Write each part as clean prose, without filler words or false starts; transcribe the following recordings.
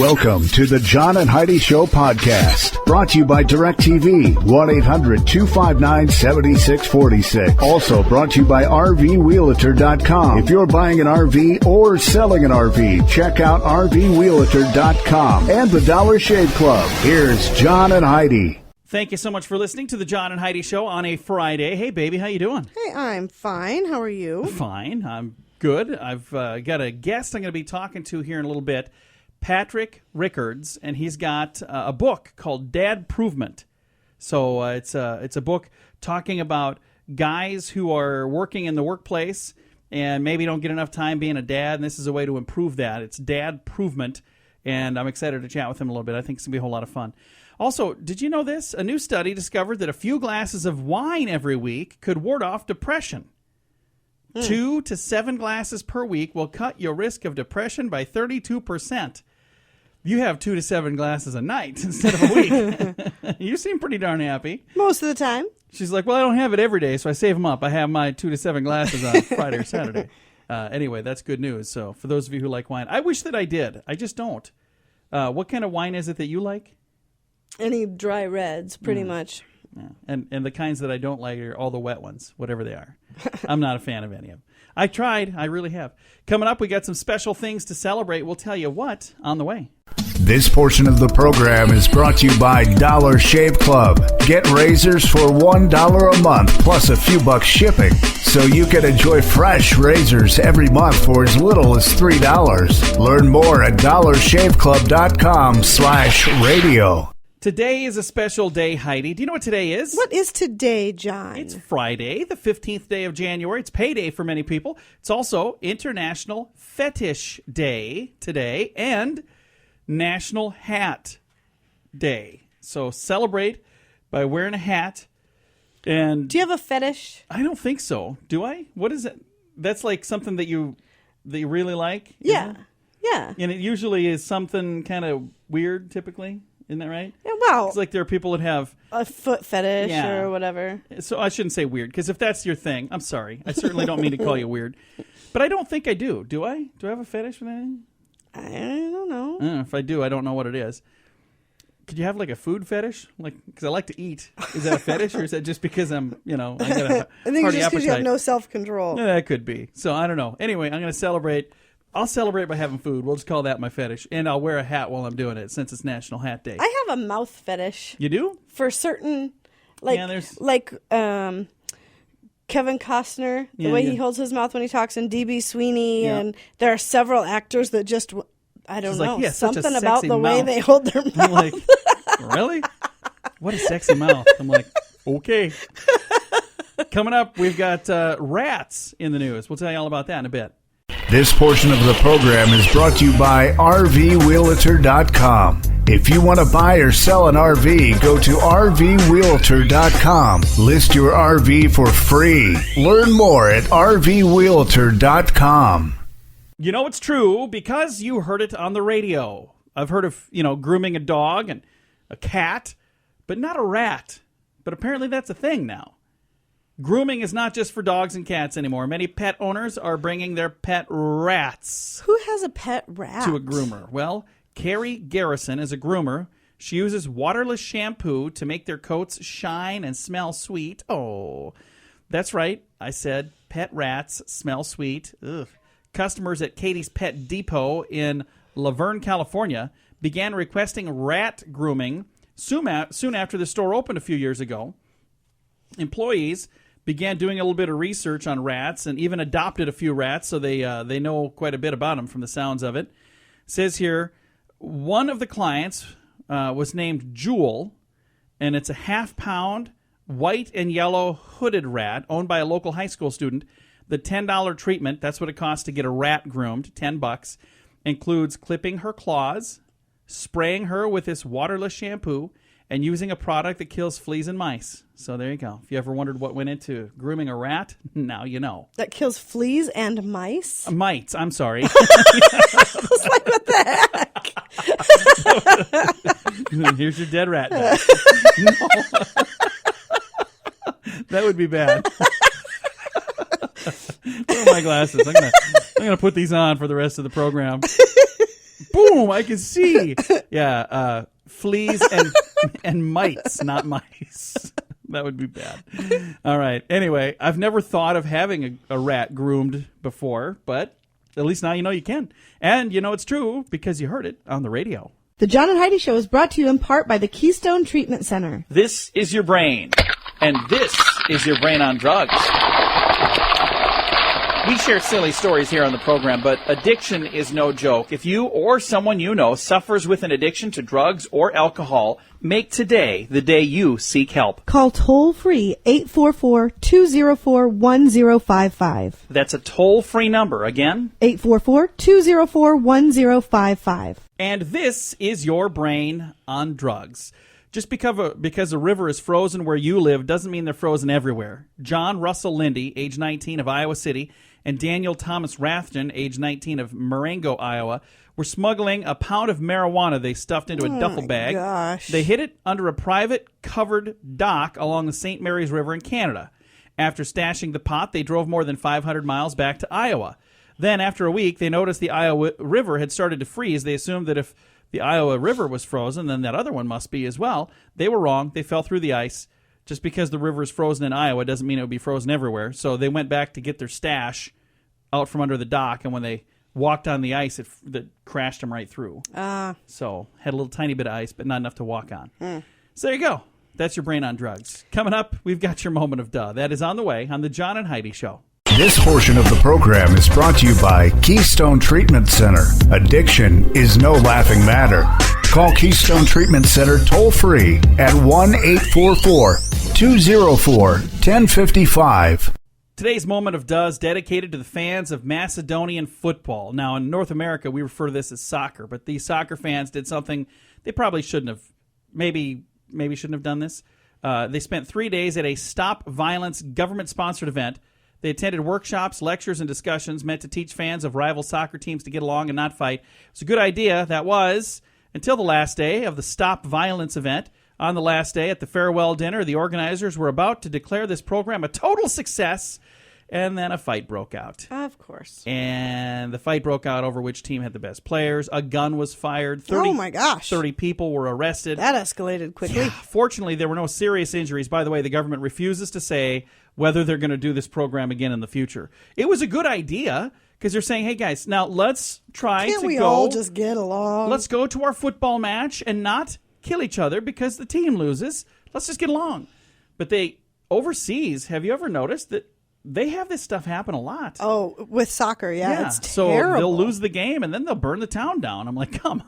Welcome to the John and Heidi Show podcast, brought to you by DirecTV, 1-800-259-7646. Also brought to you by RVRealtor.com. If you're buying an RV or selling an RV, check out RVRealtor.com and the Dollar Shave Club. Here's John and Heidi. Thank you so much for listening to the John and Heidi Show on a Friday. Hey, baby, how you doing? Hey, I'm fine. How are you? Fine. I'm good. I've got a guest I'm going to be talking to here in a little bit, Partick Riccards, and he's got a book called Dadprovement. So it's a book talking about guys who are working in the workplace and maybe don't get enough time being a dad, and this is a way to improve that. It's Dadprovement, and I'm excited to chat with him a little bit. I think it's going to be a whole lot of fun. Also, did you know this? A new study discovered that a few glasses of wine every week could ward off depression. 2 to 7 glasses per week will cut your risk of depression by 32%. You have 2 to 7 glasses a night instead of a week. You seem pretty darn happy. Most of the time. She's like, well, I don't have it every day, so I save them up. I have my 2 to 7 glasses on Friday or Saturday. Anyway, that's good news. So for those of you who like wine, I wish that I did. I just don't. What kind of wine is it that you like? Any dry reds, pretty much. Yeah. And the kinds that I don't like are all the wet ones, whatever they are. I'm not a fan of any of them. I tried. I really have. Coming up, we got some special things to celebrate. We'll tell you what on the way. This portion of the program is brought to you by Dollar Shave Club. Get razors for $1 a month plus a few bucks shipping, so you can enjoy fresh razors every month for as little as $3. Learn more at dollarshaveclub.com/radio. Today is a special day, Heidi. Do you know what today is? What is today, John? It's Friday, the 15th day of January. It's payday for many people. It's also International Fetish Day today and National Hat Day. So celebrate by wearing a hat. And do you have a fetish? I don't think so. Do I? What is it? That's like something that you really like? Yeah. Yeah. And it usually is something kind of weird, typically. Isn't that right? Yeah, well, it's like there are people that have a foot fetish or whatever. So I shouldn't say weird, because if that's your thing, I'm sorry. I certainly don't mean to call you weird. But I don't think I do. Do I? Do I have a fetish for that? I don't know. If I do, I don't know what it is. Could you have like a food fetish? Like, because I like to eat. Is that a fetish, or is that just because I'm, I got a I think it's just because you have appetite? no self-control. Yeah, that could be. So I don't know. Anyway, I'm going to celebrate. I'll celebrate by having food. We'll just call that my fetish. And I'll wear a hat while I'm doing it, since it's National Hat Day. I have a mouth fetish. You do? For certain, Kevin Costner, the way he holds his mouth when he talks, and D.B. Sweeney, and there are several actors that just, I don't know, like, something about the way mouth. they hold their mouth. I'm like, really? What a sexy mouth. I'm like, okay. Coming up, we've got rats in the news. We'll tell you all about that in a bit. This portion of the program is brought to you by RVRealtor.com. If you want to buy or sell an RV, go to RVRealtor.com. List your RV for free. Learn more at RVRealtor.com. You know it's true because you heard it on the radio. I've heard of, grooming a dog and a cat, but not a rat. But apparently that's a thing now. Grooming is not just for dogs and cats anymore. Many pet owners are bringing their pet rats. Who has a pet rat? To a groomer. Well, Carrie Garrison is a groomer. She uses waterless shampoo to make their coats shine and smell sweet. Oh, that's right. I said pet rats smell sweet. Ugh. Customers at Katie's Pet Depot in Laverne, California, began requesting rat grooming soon after the store opened a few years ago. Employees began doing a little bit of research on rats and even adopted a few rats, so they know quite a bit about them from the sounds of it. It says here, one of the clients was named Jewel, and it's a half-pound white and yellow hooded rat owned by a local high school student. The $10 treatment, that's what it costs to get a rat groomed, $10, includes clipping her claws, spraying her with this waterless shampoo, and using a product that kills fleas and mice. So there you go. If you ever wondered what went into grooming a rat, now you know. That kills fleas and mice? Mites, I'm sorry. I was like, what the heck? Here's your dead rat. No. That would be bad. Where are my glasses? I'm gonna put these on for the rest of the program. Boom! boom, I can see. Yeah, fleas and mites, not mice. That would be bad. All right. Anyway, I've never thought of having a rat groomed before, but at least now you know you can. And you know it's true because you heard it on the radio. The John and Heidi Show is brought to you in part by the Keystone Treatment Center. This is your brain, and this is your brain on drugs. We share silly stories here on the program, but addiction is no joke. If you or someone you know suffers with an addiction to drugs or alcohol, make today the day you seek help. Call toll-free 844-204-1055. That's a toll-free number. Again? 844-204-1055. And this is your brain on drugs. Just because a river is frozen where you live doesn't mean they're frozen everywhere. John Russell Lindy, age 19 of Iowa City, and Daniel Thomas Rathjen, age 19 of Marengo, Iowa, were smoggling a pound of marijuana they stuffed into a duffel bag. Gosh. They hid it under a private covered dock along the St. Mary's River in Canada. After stashing the pot, they drove more than 500 miles back to Iowa. Then, after a week, they noticed the Iowa River had started to freeze. They assumed that if the Iowa River was frozen, then that other one must be as well. They were wrong. They fell through the ice. Just because the river is frozen in Iowa doesn't mean it would be frozen everywhere. So they went back to get their stash out from under the dock, and when they walked on the ice, it crashed them right through. So had a little tiny bit of ice, but not enough to walk on. So there you go. That's your brain on drugs. Coming up, we've got your moment of duh. That is on the way on the John and Heidi Show. This portion of the program is brought to you by Keystone Treatment Center. Addiction is no laughing matter. Call Keystone Treatment Center toll-free at 1-844-204-1055. Today's moment of duh is dedicated to the fans of Macedonian football. Now, in North America, we refer to this as soccer, but these soccer fans did something they probably shouldn't have. Maybe shouldn't have done this. They spent 3 days at a Stop Violence government-sponsored event. They attended workshops, lectures, and discussions meant to teach fans of rival soccer teams to get along and not fight. It's a good idea. That was until the last day of the Stop Violence event. On the last day, at the farewell dinner, the organizers were about to declare this program a total success, and then a fight broke out. Of course. And the fight broke out over which team had the best players. A gun was fired. 30, oh, my gosh. 30 people were arrested. That escalated quickly. Yeah. Fortunately, there were no serious injuries. By the way, the government refuses to say whether they're going to do this program again in the future. It was a good idea because they're saying, hey, guys, now let's try Can't to we go. all just get along? Let's go to our football match and not kill each other because the team loses. Let's just get along. But overseas, have you ever noticed that they have this stuff happen a lot? Oh, with soccer, yeah. It's so terrible. they'll lose the game and then they'll burn the town down. I'm like, come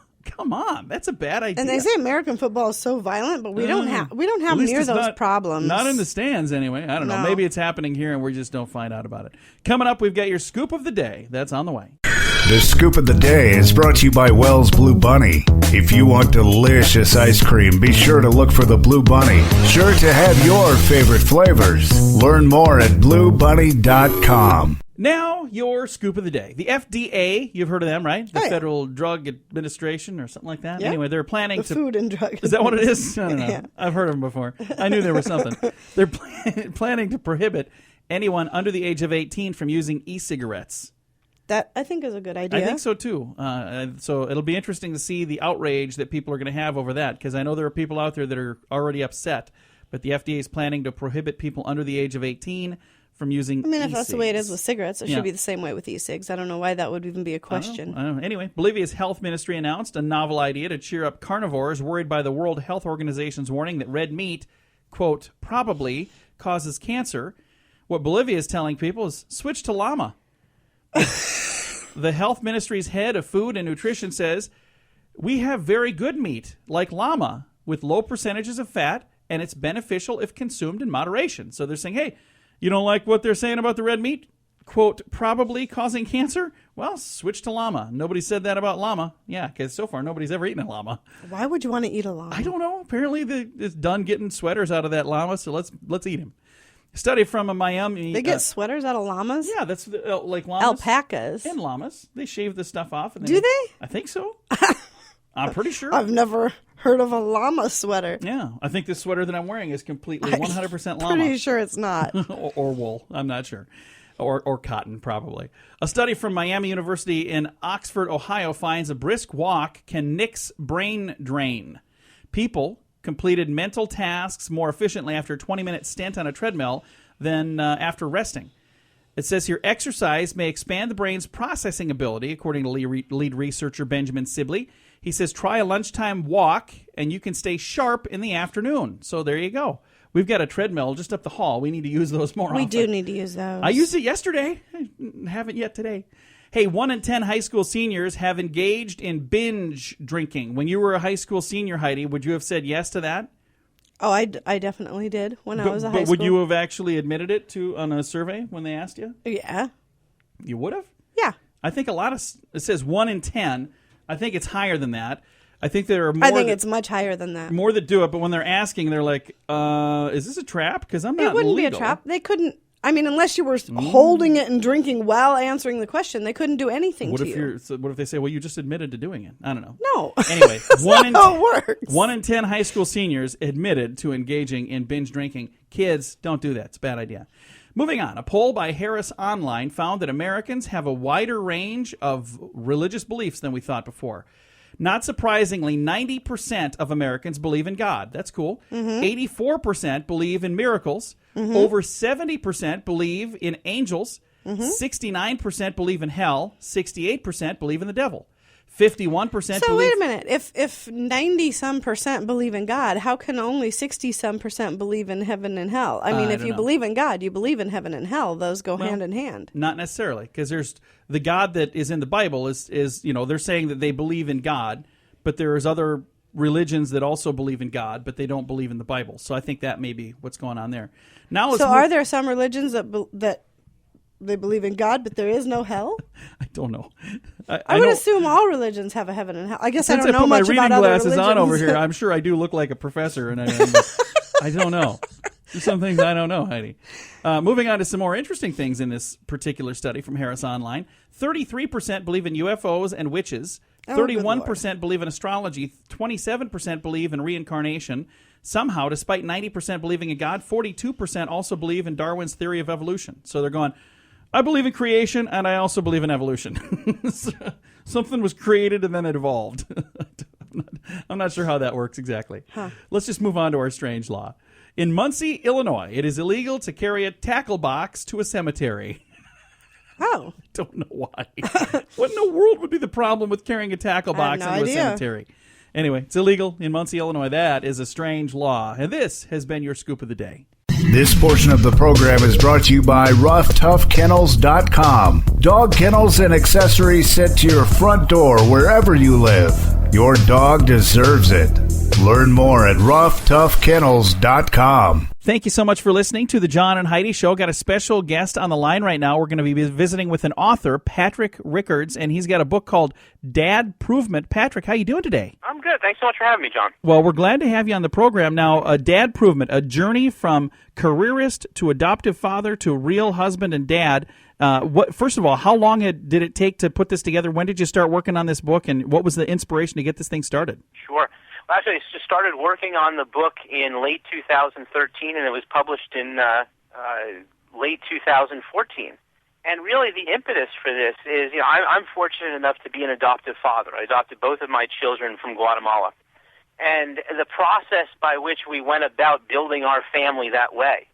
on, that's a bad idea. And they say American football is so violent, but we don't have near those problems. Not in the stands anyway. I don't know. Maybe it's happening here and we just don't find out about it. Coming up, we've got your scoop of the day. That's on the way. The Scoop of the Day is brought to you by Wells Blue Bunny. If you want delicious ice cream, be sure to look for the Blue Bunny. Sure to have your favorite flavors. Learn more at bluebunny.com. Now, your scoop of the day. The FDA, you've heard of them, right? The Federal Drug Administration or something like that. Yeah. Anyway, they're planning the Food and Drug. Is that what it is? I don't know. Yeah. I've heard of them before. I knew there was something. They're planning to prohibit anyone under the age of 18 from using e-cigarettes. That, I think, is a good idea. I think so, too. So it'll be interesting to see the outrage that people are going to have over that, because I know there are people out there that are already upset, but the FDA is planning to prohibit people under the age of 18 from using e-cigs. If that's the way it is with cigarettes, it should be the same way with e-cigs. I don't know why that would even be a question. I don't know. Anyway, Bolivia's health ministry announced a novel idea to cheer up carnivores worried by the World Health Organization's warning that red meat, quote, probably causes cancer. What Bolivia is telling people is switch to llama. The health ministry's head of food and nutrition says, we have very good meat, like llama, with low percentages of fat, and it's beneficial if consumed in moderation. So they're saying, hey, you don't like what they're saying about the red meat? Quote, probably causing cancer? Well, switch to llama. Nobody said that about llama. Yeah, because so far nobody's ever eaten a llama. Why would you want to eat a llama? I don't know. Apparently it's done getting sweaters out of that llama, so let's eat him. A study from a Miami... They get sweaters out of llamas? Yeah, that's like llamas. Alpacas. And llamas. They shave the stuff off. And Do they? I think so. I'm pretty sure. I've never heard of a llama sweater. Yeah, I think this sweater that I'm wearing is completely 100% llama. Pretty sure it's not. or wool. I'm not sure. Or cotton, probably. A study from Miami University in Oxford, Ohio, finds a brisk walk can nix brain drain. People completed mental tasks more efficiently after a 20-minute stint on a treadmill than after resting. It says here, exercise may expand the brain's processing ability, according to lead researcher Benjamin Sibley. He says, try a lunchtime walk, and you can stay sharp in the afternoon. So there you go. We've got a treadmill just up the hall. We need to use those more often. We do need to use those. I used it yesterday. I haven't yet today. Hey, 1 in 10 high school seniors have engaged in binge drinking. When you were a high school senior, Heidi, would you have said yes to that? Oh, I definitely did when I was a high school. But would you have actually admitted it on a survey when they asked you? Yeah. You would have? Yeah. I think it says 1 in 10. I think it's higher than that. I think there are more. I think it's much higher than that. More that do it, but when they're asking, they're like, "Is this a trap?" Because I'm not. It wouldn't legal. be a trap. They couldn't. I mean, unless you were holding it and drinking while answering the question, they couldn't do anything to you. What if they say, "Well, you just admitted to doing it"? I don't know. No. Anyway, how it works. 1 in 10 high school seniors admitted to engaging in binge drinking. Kids, don't do that. It's a bad idea. Moving on, a poll by Harris Online found that Americans have a wider range of religious beliefs than we thought before. Not surprisingly, 90% of Americans believe in God. That's cool. 84% believe in miracles. Over 70% believe in angels. 69% believe in hell. 68% believe in the devil. 51% So wait a minute. If 90-some% believe in God, how can only 60-some% believe in heaven and hell? I mean, if you believe in God, you believe in heaven and hell. Those go hand in hand. Not necessarily, because there's the God that is in the Bible is they're saying that they believe in God, but there's other religions that also believe in God, but they don't believe in the Bible. So I think that may be what's going on there. Now, are there some religions that they believe in God, but there is no hell? I don't know. I would assume all religions have a heaven and hell. I guess I don't know much about other religions. Since I put my reading glasses on over here, I'm sure I do look like a professor, and I don't know. There's some things I don't know, Heidi. Moving on to some more interesting things in this particular study from Harris Online. 33% believe in UFOs and witches. 31% believe in astrology. 27% believe in reincarnation. Somehow, despite 90% believing in God, 42% also believe in Darwin's theory of evolution. So they're going, I believe in creation, and I also believe in evolution. Something was created, and then it evolved. I'm not sure how that works exactly. Let's just move on to our strange law. In Muncie, Illinois, it is illegal to carry a tackle box to a cemetery. Oh. I don't know why. What in the world would be the problem with carrying a tackle box into a cemetery? Anyway, it's illegal in Muncie, Illinois. That is a strange law. And this has been your Scoop of the Day. This portion of the program is brought to you by RoughToughKennels.com. Dog kennels and accessories sent to your front door wherever you live. Your dog deserves it. Learn more at RoughToughKennels.com. Thank you so much for listening to the John and Heidi Show. Got a special guest on the line right now. We're going to be visiting with an author, Partick Riccards, and he's got a book called Dadprovement. Patrick, how you doing today? I'm good. Thanks so much for having me, John. Well, we're glad to have you on the program. Now, Dadprovement, a journey from careerist to adoptive father to real husband and dad. First of all, how long did it take to put this together? When did you start working on this book, and what was the inspiration to get this thing started? Sure. Well, actually, I just started working on the book in late 2013, and it was published in late 2014. And really, the impetus for this is, I'm fortunate enough to be an adoptive father. I adopted both of my children from Guatemala. And the process by which we went about building our family that way,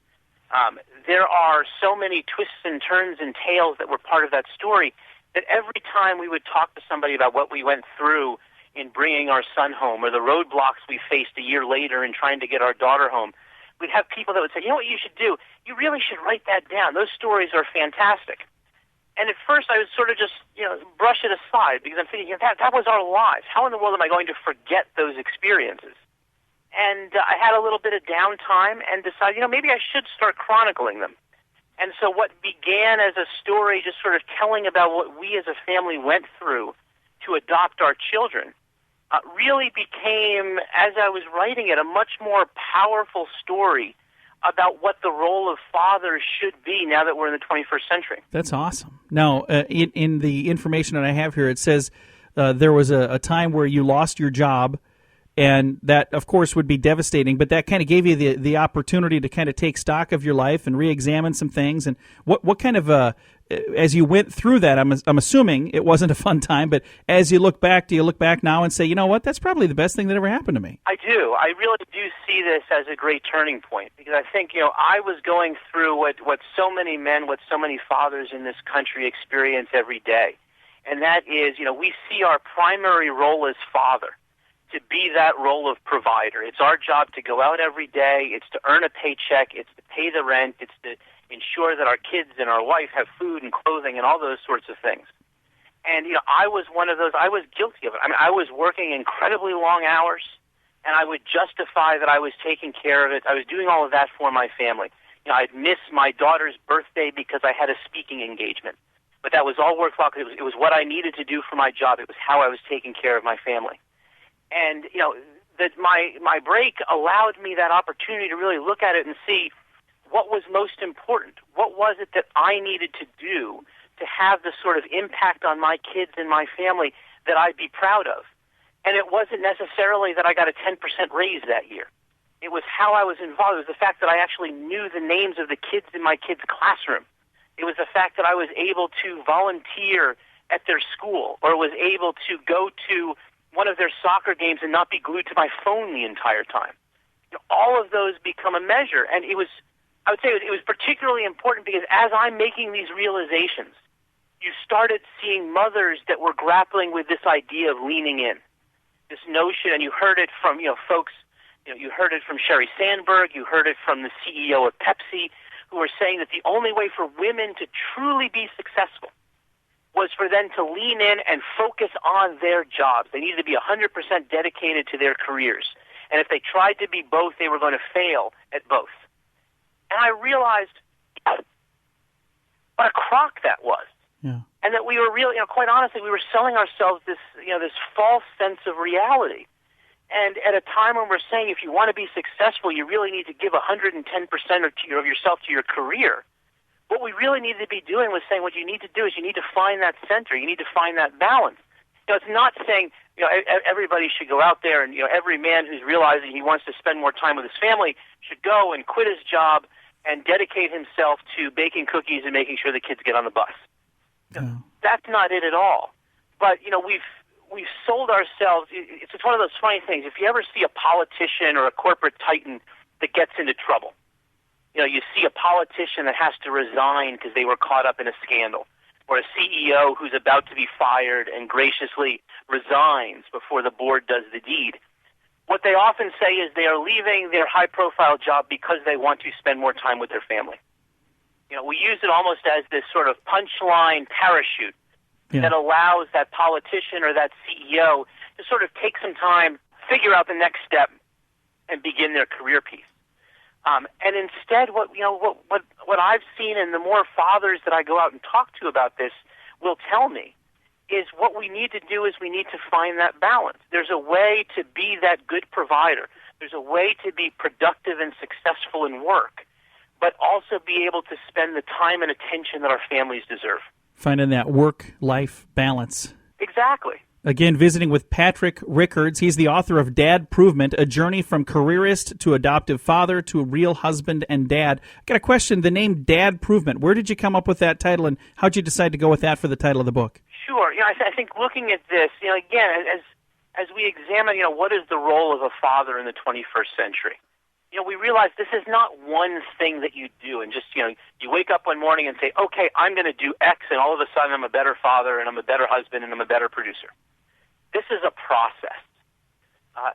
there are so many twists and turns and tales that were part of that story that every time we would talk to somebody about what we went through in bringing our son home or the roadblocks we faced a year later in trying to get our daughter home, we'd have people that would say, you know what you should do? You really should write that down. Those stories are fantastic. And at first I would sort of just, brush it aside because I'm thinking, that was our lives. How in the world am I going to forget those experiences? And I had a little bit of downtime and decided, maybe I should start chronicling them. And so what began as a story just sort of telling about what we as a family went through to adopt our children really became, as I was writing it, a much more powerful story about what the role of fathers should be now that we're in the 21st century. That's awesome. Now, in the information that I have here, it says there was a time where you lost your job And that, of course, would be devastating, but that kind of gave you the opportunity to kind of take stock of your life and re-examine some things. And what kind of, as you went through that, I'm assuming it wasn't a fun time, but as you look back, do you look back now and say, you know what, that's probably the best thing that ever happened to me? I do. I really do see this as a great turning point, because I think, I was going through what so many men, what so many fathers in this country experience every day. And that is, we see our primary role as father to be that role of provider. It's our job to go out every day. It's to earn a paycheck. It's to pay the rent. It's to ensure that our kids and our wife have food and clothing and all those sorts of things. And, I was one of those. I was guilty of it. I mean, I was working incredibly long hours, and I would justify that I was taking care of it. I was doing all of that for my family. I'd miss my daughter's birthday because I had a speaking engagement. But that was all worthwhile because it was what I needed to do for my job. It was how I was taking care of my family. And, that my break allowed me that opportunity to really look at it and see what was most important. What was it that I needed to do to have the sort of impact on my kids and my family that I'd be proud of? And it wasn't necessarily that I got a 10% raise that year. It was how I was involved. It was the fact that I actually knew the names of the kids in my kids' classroom. It was the fact that I was able to volunteer at their school, or was able to go to one of their soccer games and not be glued to my phone the entire time. All of those become a measure. And I would say it was particularly important because as I'm making these realizations, you started seeing mothers that were grappling with this idea of leaning in, this notion, and you heard it from, folks, you heard it from Sherry Sandberg, you heard it from the CEO of Pepsi, who were saying that the only way for women to truly be successful was for them to lean in and focus on their jobs. They needed to be 100% dedicated to their careers. And if they tried to be both, they were going to fail at both. And I realized what a crock that was. Yeah. And that we were really, quite honestly, we were selling ourselves this false sense of reality. And at a time when we're saying if you want to be successful, you really need to give 110% of yourself to your career. What we really needed to be doing was saying what you need to do is you need to find that center. You need to find that balance. It's not saying everybody should go out there and every man who's realizing he wants to spend more time with his family should go and quit his job and dedicate himself to baking cookies and making sure the kids get on the bus. Yeah. That's not it at all. But we've sold ourselves. It's one of those funny things. If you ever see a politician or a corporate titan that gets into trouble, you see a politician that has to resign because they were caught up in a scandal, or a CEO who's about to be fired and graciously resigns before the board does the deed. What they often say is they are leaving their high-profile job because they want to spend more time with their family. We use it almost as this sort of punchline parachute that allows that politician or that CEO to sort of take some time, figure out the next step, and begin their career piece. And instead, what I've seen, and the more fathers that I go out and talk to about this will tell me, is what we need to do is we need to find that balance. There's a way to be that good provider. There's a way to be productive and successful in work, but also be able to spend the time and attention that our families deserve. Finding that work-life balance. Exactly. Again, visiting with Partick Riccards. He's the author of Dadprovement, A Journey from Careerist to Adoptive Father to a Real Husband and Dad. I got a question. The name Dadprovement, where did you come up with that title, and how did you decide to go with that for the title of the book? Sure. I think looking at this, again, as we examine, what is the role of a father in the 21st century? We realize this is not one thing that you do and just, you wake up one morning and say, okay, I'm going to do X, and all of a sudden I'm a better father and I'm a better husband and I'm a better producer. This is a process.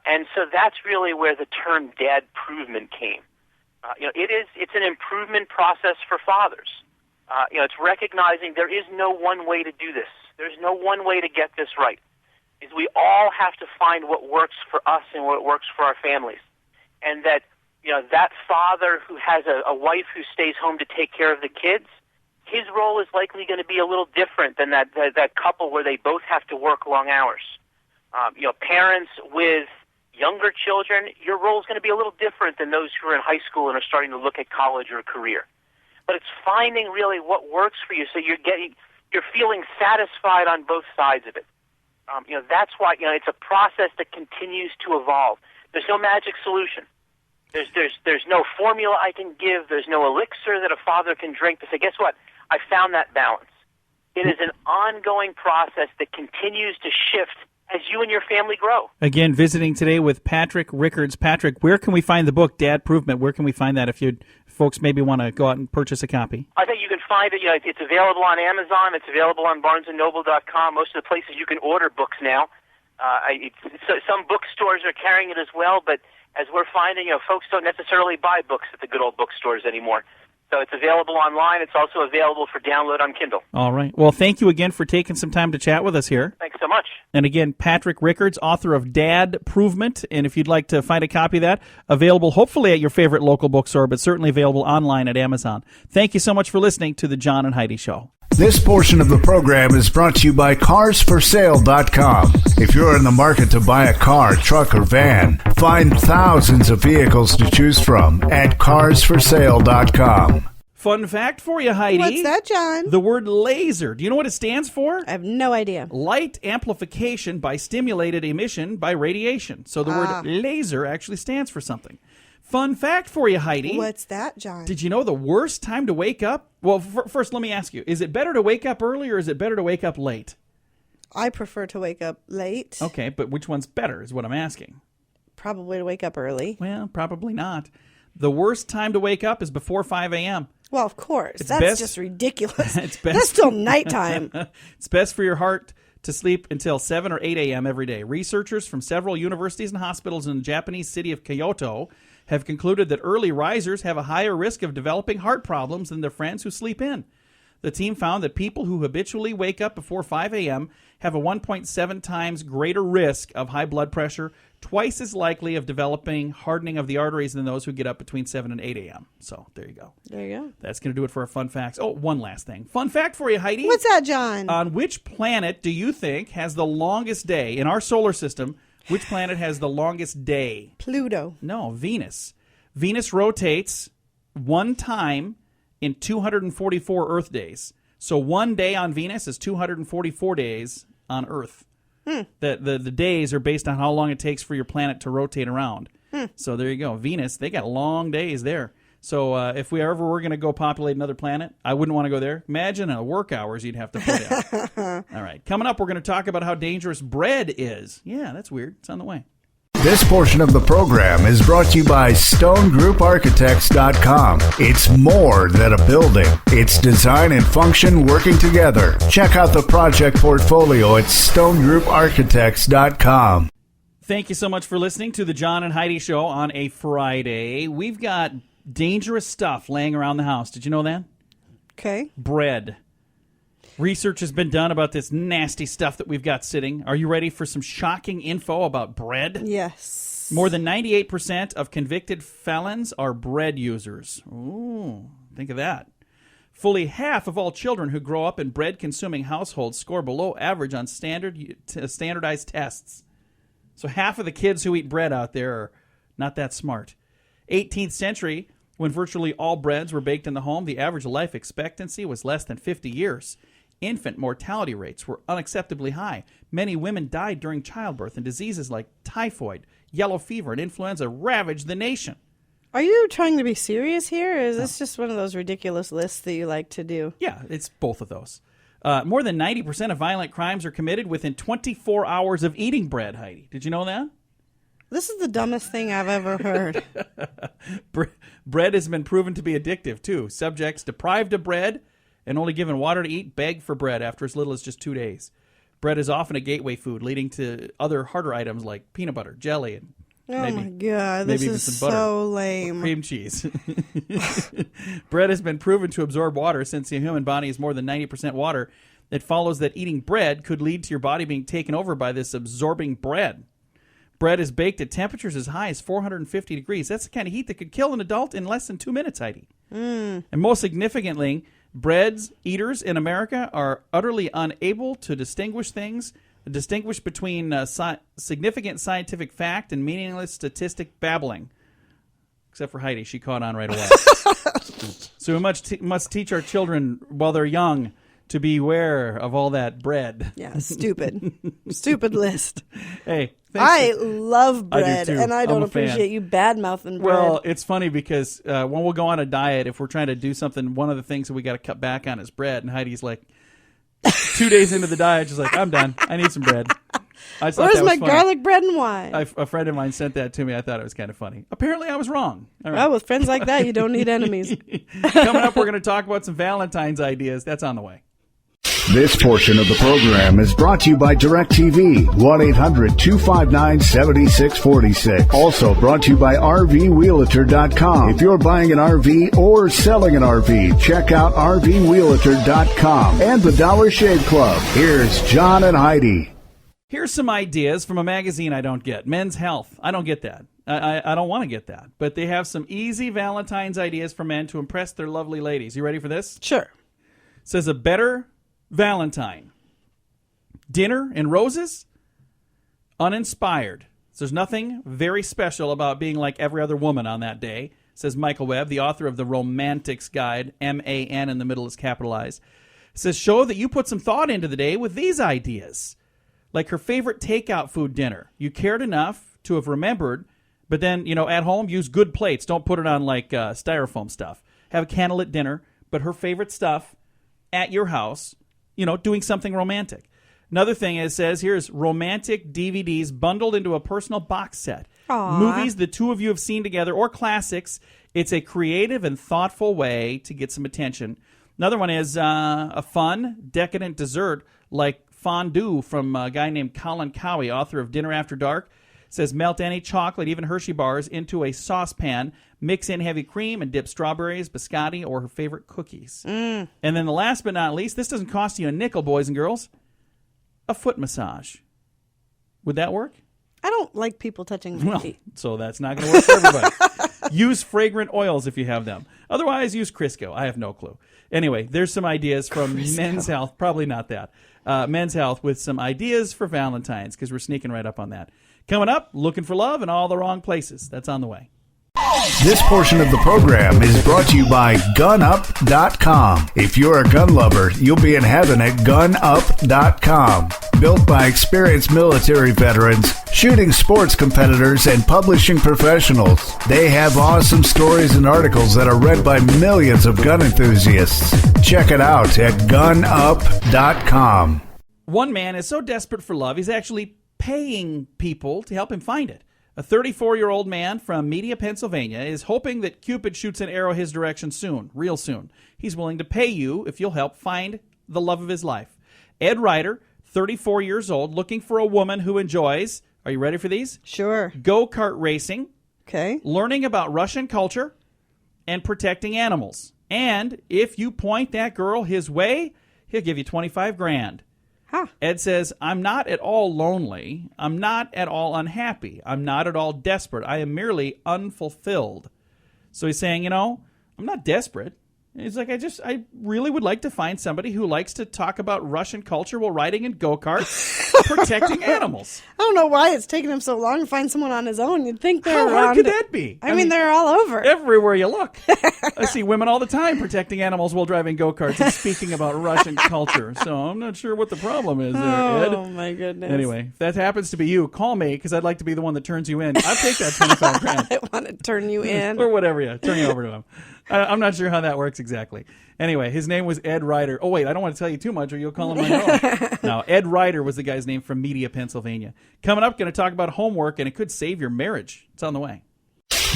And so that's really where the term Dadprovement came. It's an improvement process for fathers. It's recognizing there is no one way to do this. There's no one way to get this right. Is we all have to find what works for us and what works for our families. And that, that father who has a wife who stays home to take care of the kids, his role is likely going to be a little different than that couple where they both have to work long hours. Parents with younger children, your role is going to be a little different than those who are in high school and are starting to look at college or a career. But it's finding really what works for you so you're feeling satisfied on both sides of it. That's why it's a process that continues to evolve. There's no magic solution. There's no formula I can give. There's no elixir that a father can drink to say, guess what? I found that balance. It is an ongoing process that continues to shift as you and your family grow. Again, visiting today with Partick Rickards. Patrick, where can we find the book, Dadprovement? Where can we find that if folks maybe want to go out and purchase a copy? I think you can find it. It's available on Amazon. It's available on BarnesandNoble.com. Most of the places you can order books now. Some bookstores are carrying it as well, but as we're finding, folks don't necessarily buy books at the good old bookstores anymore. So it's available online. It's also available for download on Kindle. All right. Well, thank you again for taking some time to chat with us here. Thanks so much. And again, Partick Rickards, author of Dadprovement. And if you'd like to find a copy of that, available hopefully at your favorite local bookstore, but certainly available online at Amazon. Thank you so much for listening to The John and Heidi Show. This portion of the program is brought to you by CarsForSale.com. If you're in the market to buy a car, truck, or van, find thousands of vehicles to choose from at CarsForSale.com. Fun fact for you, Heidi. What's that, John? The word laser. Do you know what it stands for? I have no idea. Light amplification by stimulated emission by radiation. So the word laser actually stands for something. Fun fact for you, Heidi. What's that, John? Did you know the worst time to wake up? Well, first, let me ask you, is it better to wake up early or is it better to wake up late? I prefer to wake up late. Okay, but which one's better is what I'm asking. Probably to wake up early. Well, probably not. The worst time to wake up is before 5 a.m. Well, of course. That's just ridiculous. It's best. That's still nighttime. It's best for your heart to sleep until 7 or 8 a.m. every day. Researchers from several universities and hospitals in the Japanese city of Kyoto have concluded that early risers have a higher risk of developing heart problems than their friends who sleep in. The team found that people who habitually wake up before 5 a.m. have a 1.7 times greater risk of high blood pressure, twice as likely of developing hardening of the arteries than those who get up between 7 and 8 a.m. So there you go. There you go. That's going to do it for our fun facts. Oh, one last thing. Fun fact for you, Heidi. What's that, John? On which planet do you think has the longest day in our solar system? Which planet has the longest day? Pluto. No, Venus. Venus rotates one time in 244 Earth days. So one day on Venus is 244 days on Earth. The days are based on how long it takes for your planet to rotate around. So there you go. Venus, they got long days there. So if we ever were going to go populate another planet, I wouldn't want to go there. Imagine the work hours you'd have to put in. All right. Coming up, we're going to talk about how dangerous bread is. Yeah, that's weird. It's on the way. This portion of the program is brought to you by StoneGroupArchitects.com. It's more than a building. It's design and function working together. Check out the project portfolio at StoneGroupArchitects.com. Thank you so much for listening to the John and Heidi Show on a Friday. We've got dangerous stuff laying around the house. Did you know that? Okay. Bread. Research has been done about this nasty stuff that we've got sitting. Are you ready for some shocking info about bread? Yes. More than 98% of convicted felons are bread users. Ooh, think of that. Fully half of all children who grow up in bread-consuming households score below average on standardized tests. So half of the kids who eat bread out there are not that smart. 18th century, when virtually all breads were baked in the home, the average life expectancy was less than 50 years. Infant mortality rates were unacceptably high. Many women died during childbirth, and diseases like typhoid, yellow fever, and influenza ravaged the nation. Are you trying to be serious here, or is this just one of those ridiculous lists that you like to do? Yeah, it's both of those. More than 90% of violent crimes are committed within 24 hours of eating bread, Heidi. Did you know that? This is the dumbest thing I've ever heard. Bread has been proven to be addictive, too. Subjects deprived of bread and only given water to eat beg for bread after as little as just 2 days. Bread is often a gateway food, leading to other harder items like peanut butter, jelly, and my God, this is so lame. Cream cheese. Bread has been proven to absorb water. Since the human body is more than 90% water, it follows that eating bread could lead to your body being taken over by this absorbing bread. Bread is baked at temperatures as high as 450 degrees. That's the kind of heat that could kill an adult in less than 2 minutes, Heidi. And most significantly, bread eaters in America are utterly unable to distinguish between significant scientific fact and meaningless statistic babbling. Except for Heidi. She caught on right away. So we must teach our children while they're young to beware of all that bread. Yeah, stupid. Stupid list. Hey, I love bread, too. and I don't I'm a fan. appreciate you bad-mouthing bread. Well, it's funny because when we'll go on a diet, if we're trying to do something, one of the things that we got to cut back on is bread. And Heidi's like, 2 days into the diet, she's like, I'm done. I need some bread. I just thought Where's that was my funny. garlic bread and wine? A friend of mine sent that to me. I thought it was kind of funny. Apparently, I was wrong. All right. Well, with friends like that, you don't need enemies. Coming up, we're going to talk about some Valentine's ideas. That's on the way. This portion of the program is brought to you by DirecTV, 1-800-259-7646. Also brought to you by RVWheelator.com. If you're buying an RV or selling an RV, check out RVWheelator.com and the Dollar Shave Club. Here's John and Heidi. Here's some ideas from a magazine I don't get. Men's Health. I don't get that. I don't want to get that. But they have some easy Valentine's ideas for men to impress their lovely ladies. You ready for this? Sure. It says a better Valentine. Dinner and roses? Uninspired. So there's nothing very special about being like every other woman on that day, says Michael Webb, the author of the Romantics Guide, M-A-N in the middle is capitalized. It says show that you put some thought into the day with these ideas. Like her favorite takeout food dinner. You cared enough to have remembered, but then, at home, use good plates. Don't put it on like styrofoam stuff. Have a candlelit dinner, but her favorite stuff at your house, doing something romantic. Another thing it says here is romantic DVDs bundled into a personal box set. Aww. Movies the two of you have seen together or classics. It's a creative and thoughtful way to get some attention. Another one is a fun, decadent dessert like fondue from a guy named Colin Cowie, author of Dinner After Dark. It says melt any chocolate, even Hershey bars, into a saucepan, mix in heavy cream, and dip strawberries, biscotti, or her favorite cookies. And then the last but not least, this doesn't cost you a nickel, boys and girls, a foot massage. Would that work? I don't like people touching my feet. So that's not going to work for everybody. Use fragrant oils if you have them. Otherwise, use Crisco. I have no clue. Anyway, there's some ideas from Men's Health. Probably not that. Men's Health with some ideas for Valentine's because we're sneaking right up on that. Coming up, looking for love in all the wrong places. That's on the way. This portion of the program is brought to you by GunUp.com. If you're a gun lover, you'll be in heaven at GunUp.com. Built by experienced military veterans, shooting sports competitors, and publishing professionals. They have awesome stories and articles that are read by millions of gun enthusiasts. Check it out at GunUp.com. One man is so desperate for love, he's actually paying people to help him find it. A 34-year-old man from Media, Pennsylvania, is hoping that Cupid shoots an arrow his direction soon, real soon. He's willing to pay you if you'll help find the love of his life. Ed Ryder, 34 years old, looking for a woman who enjoys, are you ready for these? Sure. Go-kart racing, Okay. learning about Russian culture, and protecting animals. And if you point that girl his way, he'll give you $25,000. Huh. Ed says, I'm not at all lonely. I'm not at all unhappy. I'm not at all desperate. I am merely unfulfilled. So he's saying, I'm not desperate. He's like, I really would like to find somebody who likes to talk about Russian culture while riding in go-karts, protecting animals. I don't know why it's taking him so long to find someone on his own. You'd think they're How around. hard could that be? I mean, they're all over. Everywhere you look. I see women all the time protecting animals while driving go-karts and speaking about Russian culture. So I'm not sure what the problem is there, Ed. Oh, my goodness. Anyway, if that happens to be you, call me because I'd like to be the one that turns you in. I'll take that $25,000. I want to turn you in. Or whatever, yeah. Turn you over to him. I'm not sure how that works exactly. Anyway, his name was Ed Ryder. Oh, wait, I don't want to tell you too much or you'll call him my own. No, Ed Ryder was the guy's name from Media, Pennsylvania. Coming up, going to talk about homework, and it could save your marriage. It's on the way.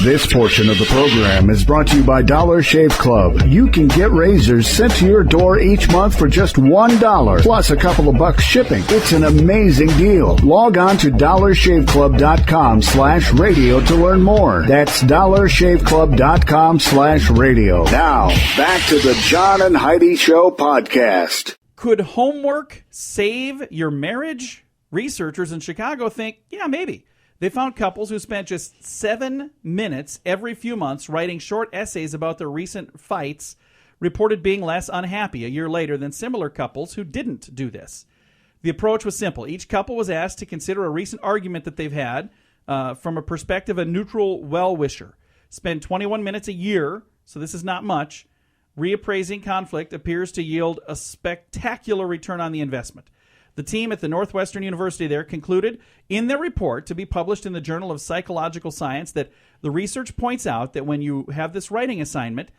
This portion of the program is brought to you by Dollar Shave Club. You can get razors sent to your door each month for just $1, plus a couple of bucks shipping. It's an amazing deal. Log on to dollarshaveclub.com/radio to learn more. That's dollarshaveclub.com/radio. Now, back to the John and Heidi Show podcast. Could homework save your marriage? Researchers in Chicago think, yeah, maybe. They found couples who spent just 7 minutes every few months writing short essays about their recent fights reported being less unhappy a year later than similar couples who didn't do this. The approach was simple. Each couple was asked to consider a recent argument that they've had from a perspective of a neutral well-wisher. Spend 21 minutes a year, so this is not much, Reappraising conflict appears to yield a spectacular return on the investment. The team at the Northwestern University there concluded in their report to be published in the Journal of Psychological Science that the research points out that when you have this writing assignment,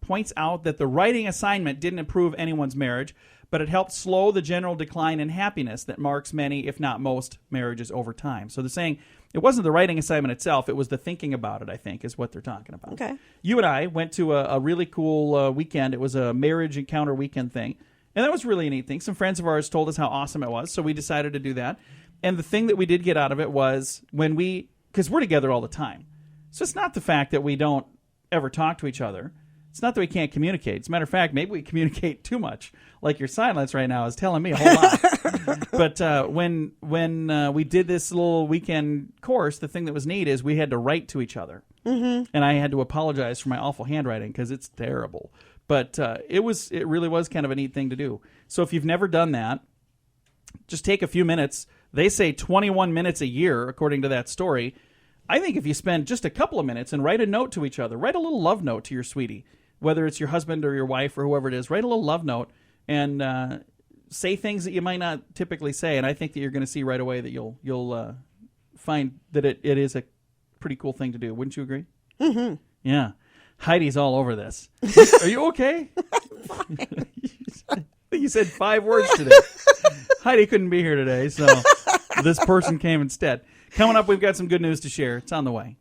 points out that the writing assignment didn't improve anyone's marriage, but it helped slow the general decline in happiness that marks many, if not most, marriages over time. So they're saying it wasn't the writing assignment itself, it was the thinking about it, I think, is what they're talking about. Okay. You and I went to a really cool weekend. It was a marriage encounter weekend thing, and that was really a neat thing. Some friends of ours told us how awesome it was, so we decided to do that. And the thing that we did get out of it was because we're together all the time. So it's not the fact that we don't ever talk to each other. It's not that we can't communicate. As a matter of fact, maybe we communicate too much. Like your silence right now is telling me a whole lot. But when we did this little weekend course, the thing that was neat is we had to write to each other. Mm-hmm. And I had to apologize for my awful handwriting because it's terrible. But it really was kind of a neat thing to do. So if you've never done that, just take a few minutes. They say 21 minutes a year, according to that story. I think if you spend just a couple of minutes and write a note to each other, write a little love note to your sweetie, whether it's your husband or your wife or whoever it is, write a little love note and say things that you might not typically say. And I think that you're going to see right away that you'll find that it is a pretty cool thing to do. Wouldn't you agree? Mm-hmm. Yeah. Heidi's all over this. Are you okay? You said 5 words today. Heidi couldn't be here today, so this person came instead. Coming up, we've got some good news to share. It's on the way.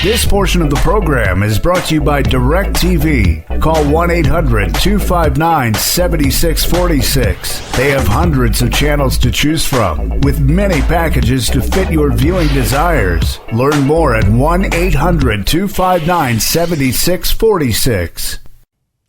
This portion of the program is brought to you by DirecTV. Call 1-800-259-7646. They have hundreds of channels to choose from, with many packages to fit your viewing desires. Learn more at 1-800-259-7646.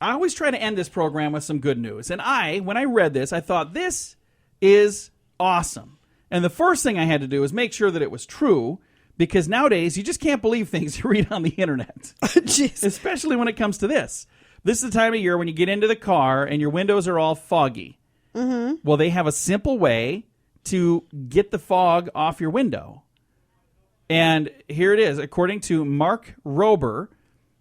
I always try to end this program with some good news. And when I read this, I thought, this is awesome. And the first thing I had to do was make sure that it was true, because nowadays you just can't believe things you read on the internet. Jeez. Especially when it comes to this. This is the time of year when you get into the car and your windows are all foggy. Mm-hmm. Well, they have a simple way to get the fog off your window. And here it is. According to Mark Rober,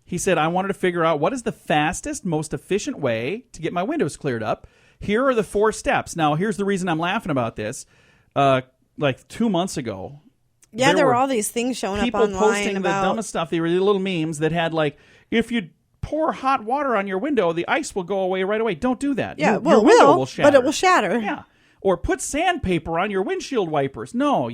he said, I wanted to figure out what is the fastest, most efficient way to get my windows cleared up. Here are the 4 steps. Now, here's the reason I'm laughing about this. Like 2 months ago. Yeah, there were all these things showing up online people posting the dumbest stuff. They were little memes that had like, if you pour hot water on your window, the ice will go away right away. Don't do that. Yeah, your window will shatter. But it will shatter. Yeah. Or put sandpaper on your windshield wipers. No,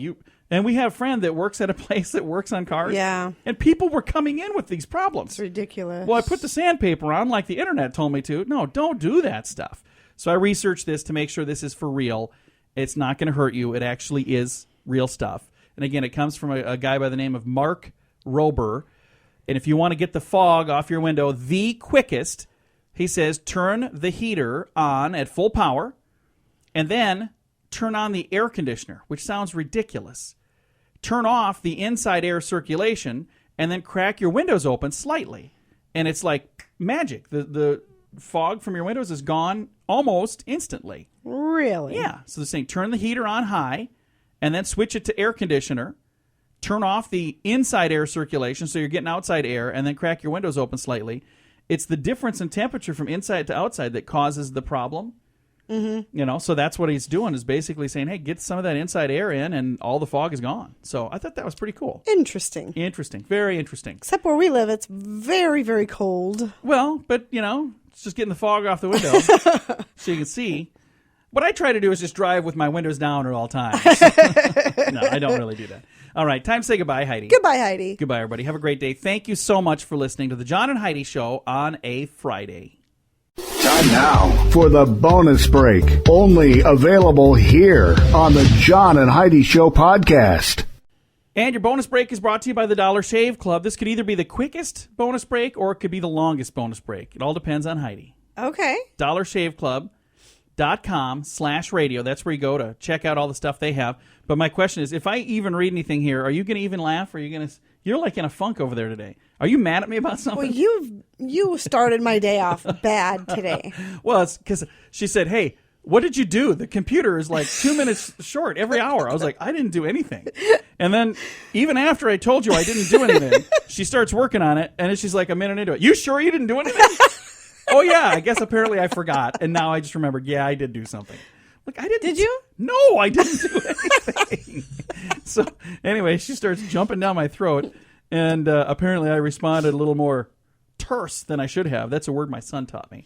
and we have a friend that works at a place that works on cars. Yeah. And people were coming in with these problems. It's ridiculous. Well, I put the sandpaper on like the internet told me to. No, don't do that stuff. So I researched this to make sure this is for real. It's not going to hurt you. It actually is real stuff. And again, it comes from a guy by the name of Mark Rober. And if you want to get the fog off your window the quickest, he says turn the heater on at full power and then turn on the air conditioner, which sounds ridiculous. Turn off the inside air circulation and then crack your windows open slightly. And it's like magic. The fog from your windows is gone almost instantly. Really? Yeah. So they're saying turn the heater on high and then switch it to air conditioner. Turn off the inside air circulation so you're getting outside air and then crack your windows open slightly. It's the difference in temperature from inside to outside that causes the problem. Mm-hmm. So that's what he's doing is basically saying, hey, get some of that inside air in and all the fog is gone. So I thought that was pretty cool. Interesting. Very interesting. Except where we live, it's very, very cold. Well, but, it's just getting the fog off the window so you can see. What I try to do is just drive with my windows down at all times. No, I don't really do that. All right, time to say goodbye, Heidi. Goodbye, Heidi. Goodbye, everybody. Have a great day. Thank you so much for listening to the John and Heidi Show on a Friday. Time now for the bonus break. Only available here on the John and Heidi Show podcast. And your bonus break is brought to you by the Dollar Shave Club. This could either be the quickest bonus break or it could be the longest bonus break. It all depends on Heidi. Okay. DollarShaveClub.com/radio. That's where you go to check out all the stuff they have. But my question is, if I even read anything here, are you going to even laugh? Or are you going to? You're like in a funk over there today. Are you mad at me about something? Well, you started my day off bad today. Well, it's because she said, "Hey, what did you do? The computer is like 2 minutes short every hour. I was like, I didn't do anything. And then even after I told you I didn't do anything, she starts working on it, and she's like a minute into it. You sure you didn't do anything? Oh, yeah, I guess apparently I forgot. And now I just remembered, yeah, I did do something. Like, I didn't. Did you? No, I didn't do anything. So anyway, she starts jumping down my throat, and apparently I responded a little more terse than I should have. That's a word my son taught me.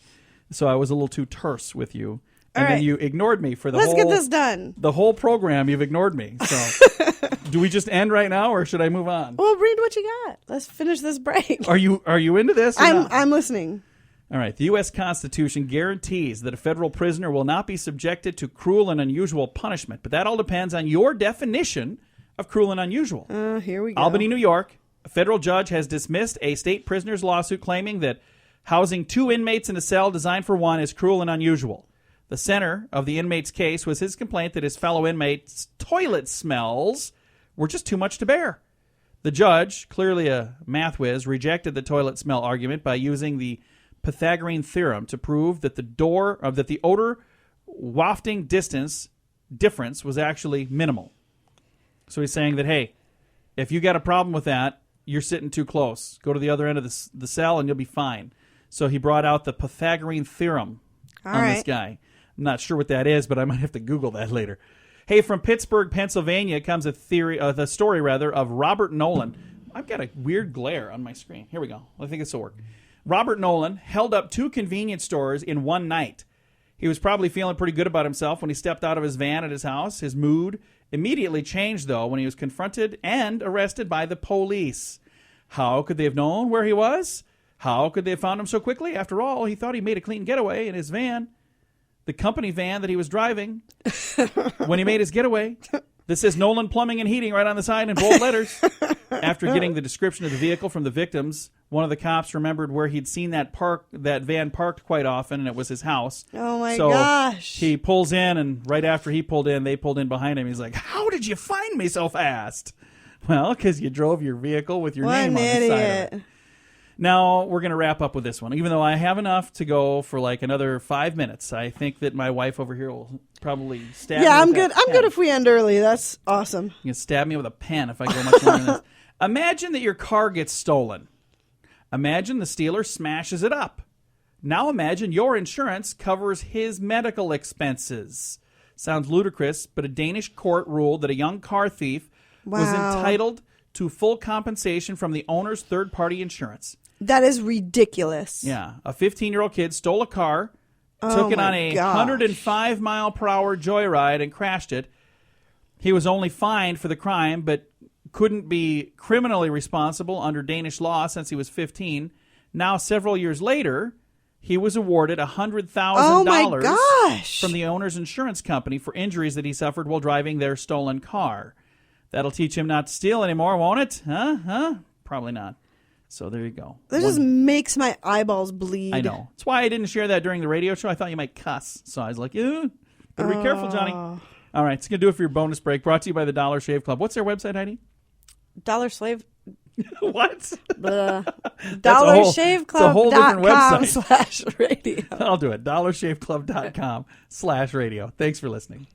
So I was a little too terse with you. And then you ignored me for the Let's get this done. The whole program, you've ignored me. So do we just end right now, or should I move on? Well, read what you got. Let's finish this break. Are you into this? I'm listening. All right. The U.S. Constitution guarantees that a federal prisoner will not be subjected to cruel and unusual punishment, but that all depends on your definition of cruel and unusual. Here we go. Albany, New York. A federal judge has dismissed a state prisoner's lawsuit claiming that housing 2 inmates in a cell designed for one is cruel and unusual. The center of the inmate's case was his complaint that his fellow inmates' toilet smells were just too much to bear. The judge, clearly a math whiz, rejected the toilet smell argument by using the Pythagorean theorem to prove that the odor wafting difference was actually minimal. So he's saying that, hey, if you got a problem with that, you're sitting too close. Go to the other end of the cell and you'll be fine. So he brought out the Pythagorean theorem on this guy. I'm not sure what that is, but I might have to Google that later. Hey, from Pittsburgh, Pennsylvania comes the story of Robert Nolan. I've got a weird glare on my screen. Here we go. I think this will work. Robert Nolan held up 2 convenience stores in one night. He was probably feeling pretty good about himself when he stepped out of his van at his house. His mood immediately changed, though, when he was confronted and arrested by the police. How could they have known where he was? How could they have found him so quickly? After all, he thought he made a clean getaway in his van. The company van that he was driving when he made his getaway. This says Nolan Plumbing and Heating right on the side in bold letters. After getting the description of the vehicle from the victims, one of the cops remembered where he'd seen that van parked quite often, and it was his house. Oh, my gosh. He pulls in, and right after he pulled in, they pulled in behind him. He's like, how did you find me so fast? Well, because you drove your vehicle with your name on the side of it. Now, we're going to wrap up with this one. Even though I have enough to go for like another 5 minutes, I think that my wife over here will probably stab me. Yeah, I'm good. I'm good if we end early. That's awesome. You can stab me with a pen if I go much longer than this. Imagine that your car gets stolen. Imagine the stealer smashes it up. Now imagine your insurance covers his medical expenses. Sounds ludicrous, but a Danish court ruled that a young car thief was entitled to full compensation from the owner's third-party insurance. That is ridiculous. Yeah. A 15-year-old kid stole a car, took it on a 105-mile-per-hour joyride and crashed it. He was only fined for the crime, but couldn't be criminally responsible under Danish law since he was 15. Now, several years later, he was awarded $100,000 from the owner's insurance company for injuries that he suffered while driving their stolen car. That'll teach him not to steal anymore, won't it? Huh? Probably not. So there you go. That just makes my eyeballs bleed. I know. That's why I didn't share that during the radio show. I thought you might cuss. So I was like, better be careful, Johnny. All right, it's going to do it for your bonus break. Brought to you by the Dollar Shave Club. What's their website, Heidi? Dollar Slave. What? DollarShaveClub.com It's a whole different website. /radio. I'll do it. DollarShaveClub.com /radio. Thanks for listening.